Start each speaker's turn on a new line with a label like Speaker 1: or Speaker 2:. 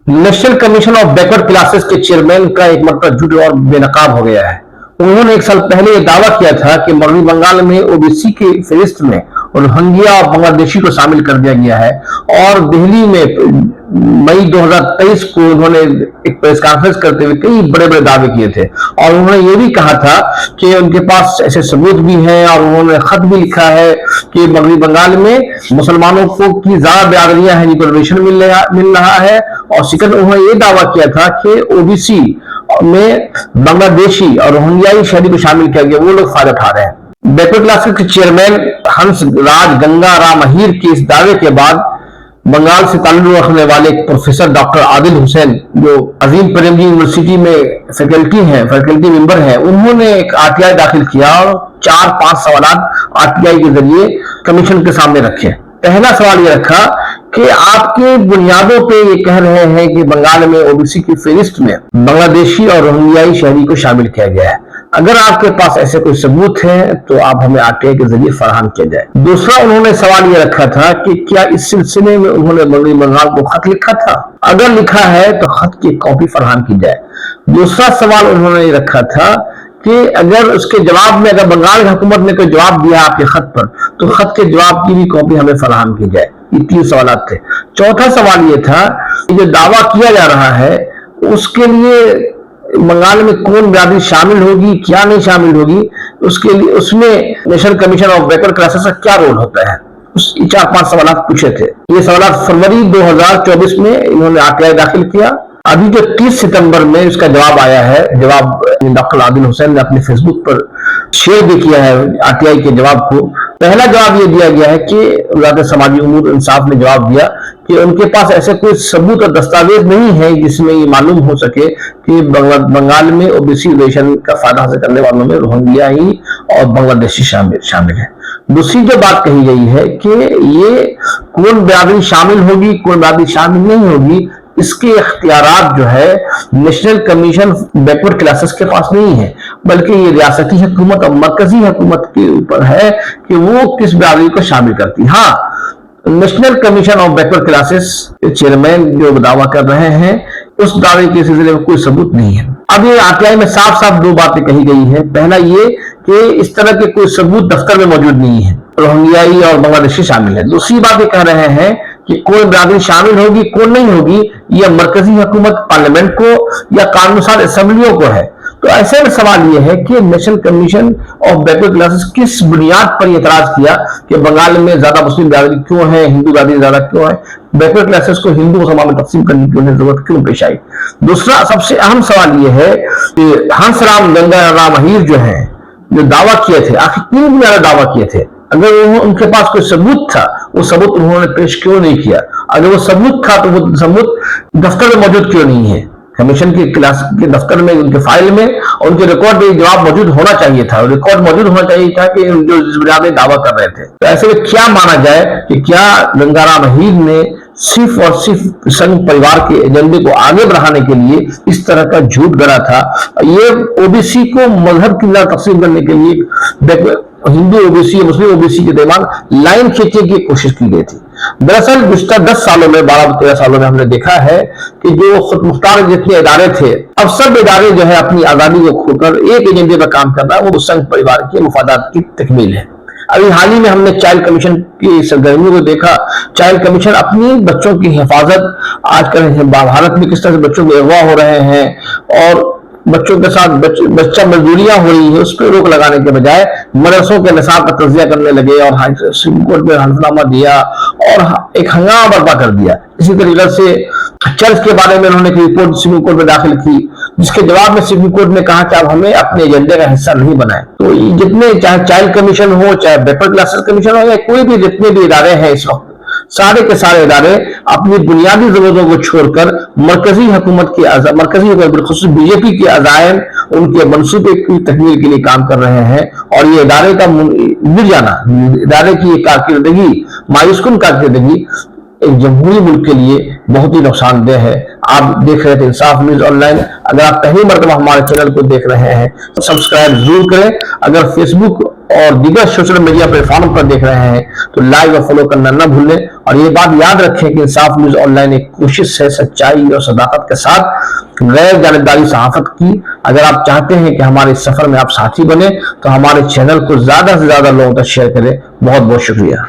Speaker 1: National commission of backward classes के chairman का एक मरतबा झूठ और बेनकाब हो गया है। उन्होंने एक साल पहले ये दावा किया था कि मगरबी बंगाल में ओबीसी के फहरिस्त में रोहिंग्या और बांग्लादेशी को शामिल कर दिया गया है। और दिल्ली में मई 2023 को उन्होंने एक प्रेस कॉन्फ्रेंस करते हुए कई बड़े बड़े दावे किए थे और उन्होंने ये भी कहा था कि उनके पास ऐसे सबूत भी हैं और उन्होंने खत भी लिखा है कि मगरबी बंगाल में मुसलमानों को की ज्यादा बिरादरियां हैं जिनको रिजर्वेशन मिल रहा है। और सेकंड उन्होंने ये दावा किया था कि ओबीसी में बांग्लादेशी और रोहिंग्याई शहरी को शामिल किया गया, वो लोग फायदा उठा रहे हैं। बैकवर्ड क्लासेस के चेयरमैन हंस राज गंगा राम अहीर के इस दावे के बाद बंगाल से ताल्लुक रखने वाले प्रोफेसर डॉक्टर आदिल हुसैन, जो अजीम प्रेमजी यूनिवर्सिटी में फैकल्टी मेंबर हैं, उन्होंने एक आरटीआई दाखिल किया और 4-5 सवाल आरटीआई के जरिए कमीशन के सामने रखे। पहला सवाल ये रखा कि आपके बुनियादों पे ये कह रहे हैं कि बंगाल में ओबीसी की फहरिस्त में बांग्लादेशी और रोहिंग्याई शहरी को शामिल किया गया है। अगर आपके पास ऐसे कोई सबूत है तो आप हमें आरटीआई के जरिए फराहम किया जाए। दूसरा उन्होंने सवाल ये रखा था कि क्या इस सिलसिले में उन्होंने मगरबी बंगाल को खत लिखा था, अगर लिखा है तो खत की कॉपी फराहम की जाए। दूसरा सवाल उन्होंने ये रखा था कि अगर उसके जवाब में, अगर बंगाल की हुकूमत ने कोई जवाब दिया आपके खत पर, तो खत के जवाब की भी कॉपी हमें फराहम की जाए। ये 3 सवाल थे। चौथा सवाल ये था कि जो दावा किया जा रहा है उसके लिए बंगाल में कौन बिरादरी शामिल होगी, क्या नहीं शामिल होगी, उसके लिए उसमें national commission of backward classes का क्या रोल होता है, उस 4-5 सवाल पूछे थे। ये सवाल फरवरी 2024 में इन्होंने आरटीआई दाखिल किया। अभी जो 30 सितंबर में इसका जवाब आया है, जवाब डॉक्टर आदिल हुसैन ने अपने फेसबुक पर शेयर भी किया है आरटीआई के जवाब को। पहला जवाब ये दिया गया है कि वज़ारत समाजी उमूर इंसाफ ने जवाब दिया कि उनके पास ऐसे कोई सबूत और दस्तावेज नहीं है जिसमें ये मालूम हो सके कि बंगाल में ओबीसी रिजर्वेशन का फायदा हासिल करने वालों में रोहिंग्याई और बांग्लादेशी शामिल है। दूसरी जो बात कही गई है कि ये कौन बिरादरी शामिल होगी, कौन बिरादरी शामिल नहीं होगी, इसके इख्तियारात जो है नेशनल कमीशन बैकवर्ड क्लासेस के पास नहीं है, बल्कि ये रियासती हुकूमत और मरकजी हुकूमत के ऊपर है कि वो किस बिरादरी को शामिल करती है। हाँ, national commission of backward classes के चेयरमैन जो दावा कर रहे हैं उस दावे के सिलसिले में कोई सबूत नहीं है। अब ये आरटीआई में साफ साफ 2 बातें कही गई है। पहला ये कि इस तरह के कोई सबूत दफ्तर में मौजूद नहीं है, रोहिंग्याई और बांग्लादेशी शामिल है। दूसरी बात ये कह रहे हैं कि कोई बिरादरी शामिल होगी, कौन नहीं होगी, यह मरकजी हुकूमत पार्लियामेंट को या कानूनसाज असेंबलियों को है। तो ऐसे में सवाल यह है कि national commission of backward classes किस बुनियाद पर एतराज किया कि बंगाल में ज्यादा मुस्लिम बिरादरी क्यों है, हिंदू बिरादरी ज्यादा क्यों है, बैकवर्ड क्लासेस को हिंदू मुसलमान में तकसीम करने की उन्हें जरूरत क्यों पेश आई। दूसरा सबसे अहम सवाल यह है कि हंस राम गंगा राम अहीर जो है, जो दावा किए थे, आखिर क्यों बुनियादी दावा किए थे, अगर उनके पास कोई सबूत था वो सबूत उन्होंने पेश क्यों नहीं किया, अगर वो सबूत था तो वो सबूत दफ्तर में मौजूद क्यों नहीं है, कमीशन के क्लास के दफ्तर में, उनके फाइल में और उनके रिकॉर्ड में जवाब मौजूद होना चाहिए था, रिकॉर्ड मौजूद होना चाहिए था कि जो जिस बुनियाद में दावा कर रहे थे। तो ऐसे में क्या माना जाए कि क्या गंगाराम अहीर ने सिर्फ और सिर्फ संघ परिवार के एजेंडे को आगे बढ़ाने के लिए इस तरह का झूठ गढ़ा था। ये ओबीसी को मजहब की तकसीम करने के लिए हिंदू ओबीसी मुस्लिम ओबीसी के दरमियान लाइन खींचने की कोशिश की गई थी। दरअसल गुज़श्ता 10 सालों में, 12-13 सालों में हमने देखा है कि जो खुद मुख्तार जितने इदारे थे, अब सब इदारे जो है अपनी आजादी को खोकर एक एजेंडे पर काम कर रहा है, वो संघ परिवार के मुफादात की तकमील है। अभी हाल ही में हमने चाइल्ड कमीशन की सरगर्मियों को देखा। चाइल्ड कमीशन अपनी बच्चों की हिफाजत आज कर रहे हैं। भारत में किस तरह से बच्चों के अगवा हो रहे हैं और बच्चों के साथ बच्चा मजदूरियां हो रही है, उस पर रोक लगाने के बजाय मदरसों के निसाब का तज्जिया करने लगे और सुप्रीम कोर्ट में हल्फनामा दिया और एक हंगामा बर्पा कर दिया। इसी तरीके से चर्च के बारे में उन्होंने एक रिपोर्ट सुप्रीम कोर्ट में दाखिल की, जिसके जवाब में सुप्रीम कोर्ट ने कहा कि आप हमें अपने एजेंडे का हिस्सा नहीं बनाए। तो जितने, चाहे चाइल्ड कमीशन हो, चाहे बैकवर्ड क्लासेस कमीशन हो, या कोई भी जितने भी इदारे हैं इस वक्त, सारे के सारे इदारे अपनी बुनियादी जरूरतों को छोड़कर मरकजी हुकूमत के मरकजी बिलखुसूस बीजेपी के अज़ायम, उनके मंसूबे की तकमील के लिए काम कर रहे हैं। और ये इदारे का गिर जाना, इदारे की कारकर्दगी, मायूस कुन कारकर्दगी एक जमहूरी मुल्क के लिए बहुत ही नुकसानदेह है। आप देख रहे थे इंसाफ न्यूज ऑनलाइन। अगर आप पहली मर्तबा हमारे चैनल को देख रहे हैं तो सब्सक्राइब जरूर करें। अगर फेसबुक और दीगर सोशल मीडिया प्लेटफॉर्म पर देख रहे हैं तो लाइक और फॉलो करना न भूलें। और ये बात याद रखें कि इंसाफ न्यूज ऑनलाइन एक कोशिश है सच्चाई और सदाकत के साथ गैर जानिबदारी सहाफत की। अगर आप चाहते हैं कि हमारे सफर में आप साथी बने तो हमारे चैनल को ज्यादा से ज्यादा लोगों तक शेयर करें। बहुत बहुत शुक्रिया।